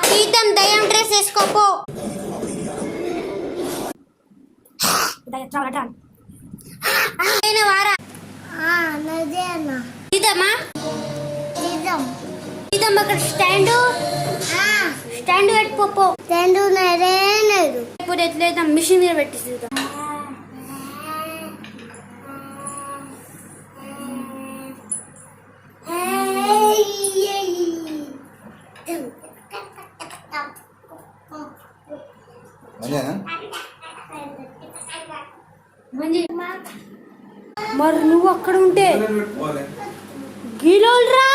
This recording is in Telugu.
తీద్దాం దయ్యం డ్రెస్ వేసుకోపో వారా తీద్దామా తీద్దాం అక్కడ స్టాండ్ పెట్టుకోపో ఇప్పుడు ఎట్లయితే మిషన్ మీద పెట్టి తీద్దాం మరి నువ్వు అక్కడ ఉంటే గిలోల్రా